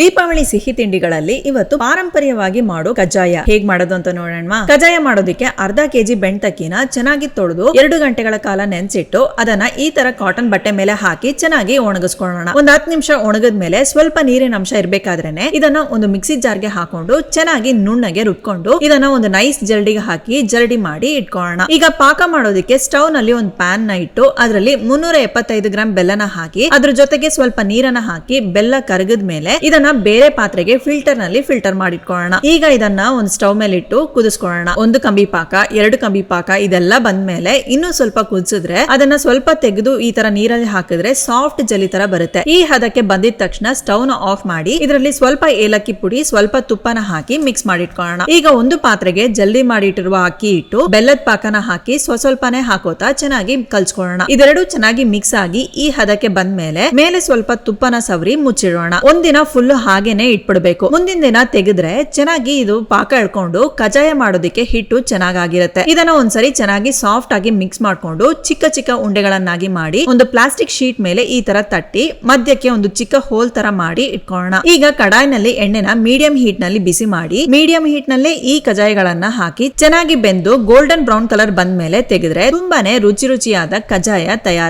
ದೀಪಾವಳಿ ಸಿಹಿ ತಿಂಡಿಗಳಲ್ಲಿ ಇವತ್ತು ಪಾರಂಪರ್ಯವಾಗಿ ಮಾಡೋ ಕಜ್ಜಾಯ ಹೇಗ್ ಮಾಡೋದು ಅಂತ ನೋಡೋಣ. ಕಜ್ಜಾಯ ಮಾಡೋದಕ್ಕೆ ಅರ್ಧ ಕೆಜಿ ಬೆಣ್ತಕ್ಕಿನ ಚೆನ್ನಾಗಿ ತೊಳೆದು 2 ಗಂಟೆಗಳ ಕಾಲ ನೆನೆಸಿಟ್ಟು ಅದನ್ನ ಈ ತರ ಕಾಟನ್ ಬಟ್ಟೆ ಮೇಲೆ ಹಾಕಿ ಚೆನ್ನಾಗಿ ಒಣಗಿಸ್ಕೊಳ್ಳೋಣ. ಒಂದ್ 10 ನಿಮಿಷ ಒಣಗಿದ್ಮೇಲೆ ಸ್ವಲ್ಪ ನೀರಿನ ಅಂಶ ಇರ್ಬೇಕಾದ್ರೇನೆ ಇದನ್ನ ಒಂದು ಮಿಕ್ಸಿ ಜಾರ್ಗೆ ಹಾಕೊಂಡು ಚೆನ್ನಾಗಿ ನುಣ್ಣಗೆ ರುಬ್ಕೊಂಡು ಇದನ್ನ ಒಂದು ನೈಸ್ ಜರಡಿಗೆ ಹಾಕಿ ಜರಡಿ ಮಾಡಿ ಇಟ್ಕೊಳ್ಳೋಣ. ಈಗ ಪಾಕ ಮಾಡೋದಕ್ಕೆ ಸ್ಟವ್ ನಲ್ಲಿ ಒಂದು ಪ್ಯಾನ್ ನ ಇಟ್ಟು ಅದರಲ್ಲಿ 375 ಗ್ರಾಂ ಬೆಲ್ಲನ ಹಾಕಿ ಅದ್ರ ಜೊತೆಗೆ ಸ್ವಲ್ಪ ನೀರನ್ನ ಹಾಕಿ ಬೆಲ್ಲ ಕರಗಿದ ಮೇಲೆ ಇದನ್ನ ಬೇರೆ ಪಾತ್ರೆಗೆ ಫಿಲ್ಟರ್ ನಲ್ಲಿ ಫಿಲ್ಟರ್ ಮಾಡಿಟ್ಕೊಳ್ಳೋಣ. ಈಗ ಇದನ್ನ ಒಂದು ಸ್ಟವ್ ಮೇಲೆ ಇಟ್ಟು ಕುದಿಸ್ಕೊಳ್ಳೋಣ. 1 ಕಂಬಿ ಪಾಕ 2 ಕಂಬಿ ಪಾಕ ಇದೆಲ್ಲ ಬಂದ್ಮೇಲೆ ಇನ್ನೂ ಸ್ವಲ್ಪ ಕುದಿಸಿದ್ರೆ ಅದನ್ನ ಸ್ವಲ್ಪ ತೆಗೆದು ಈ ತರ ನೀರಲ್ಲಿ ಹಾಕಿದ್ರೆ ಸಾಫ್ಟ್ ಜೆಲಿ ತರ ಬರುತ್ತೆ. ಈ ಹದಕ್ಕೆ ಬಂದಿದ ತಕ್ಷಣ ಸ್ಟವ್ ನ ಆಫ್ ಮಾಡಿ ಇದರಲ್ಲಿ ಸ್ವಲ್ಪ ಏಲಕ್ಕಿ ಪುಡಿ ಸ್ವಲ್ಪ ತುಪ್ಪನ ಹಾಕಿ ಮಿಕ್ಸ್ ಮಾಡಿಟ್ಕೊಳ್ಳೋಣ. ಈಗ ಒಂದು ಪಾತ್ರೆಗೆ ಜಲ್ದಿ ಮಾಡಿಟ್ಟಿರುವ ಅಕ್ಕಿ ಇಟ್ಟು ಬೆಲ್ಲದ ಪಾಕನ ಹಾಕಿ ಸ್ವಲ್ಪನೇ ಹಾಕೋತಾ ಚೆನ್ನಾಗಿ ಕಲ್ಸ್ಕೊಳ್ಳೋಣ. ಇದೆರಡು ಚೆನ್ನಾಗಿ ಮಿಕ್ಸ್ ಆಗಿ ಈ ಹದಕ್ಕೆ ಬಂದ್ಮೇಲೆ ಮೇಲೆ ಸ್ವಲ್ಪ ತುಪ್ಪನ ಸವರಿ ಮುಚ್ಚಿಡೋಣ. ಒಂದಿನ ಫುಲ್ ಹಾಗೇನೆ ಇಟ್ಬಿಡ್ಬೇಕು. ಮುಂದಿನ ದಿನ ತೆಗೆದ್ರೆ ಚೆನ್ನಾಗಿ ಇದು ಪಾಕ ಎಳ್ಕೊಂಡು ಕಜ್ಜಾಯ ಮಾಡೋದಕ್ಕೆ ಹಿಟ್ಟು ಚೆನ್ನಾಗಿರುತ್ತೆ. ಇದನ್ನ ಒಂದ್ಸರಿ ಚೆನ್ನಾಗಿ ಸಾಫ್ಟ್ ಆಗಿ ಮಿಕ್ಸ್ ಮಾಡ್ಕೊಂಡು ಚಿಕ್ಕ ಚಿಕ್ಕ ಉಂಡೆಗಳನ್ನಾಗಿ ಮಾಡಿ ಒಂದು ಪ್ಲಾಸ್ಟಿಕ್ ಶೀಟ್ ಮೇಲೆ ಈ ತರ ತಟ್ಟಿ ಮಧ್ಯಕ್ಕೆ ಒಂದು ಚಿಕ್ಕ ಹೋಲ್ ತರ ಮಾಡಿ ಇಟ್ಕೊಳ್ಳೋಣ. ಈಗ ಕಡಾಯಿನಲ್ಲಿ ಎಣ್ಣೆನ ಮೀಡಿಯಂ ಹೀಟ್ ನಲ್ಲಿ ಬಿಸಿ ಮಾಡಿ ಮೀಡಿಯಂ ಹೀಟ್ ನಲ್ಲೇ ಈ ಕಜ್ಜಾಯಗಳನ್ನ ಹಾಕಿ ಚೆನ್ನಾಗಿ ಬೆಂದು ಗೋಲ್ಡನ್ ಬ್ರೌನ್ ಕಲರ್ ಬಂದ್ಮೇಲೆ ತೆಗೆದ್ರೆ ತುಂಬಾನೇ ರುಚಿಯಾದ ಕಜ್ಜಾಯ ತಯಾರು.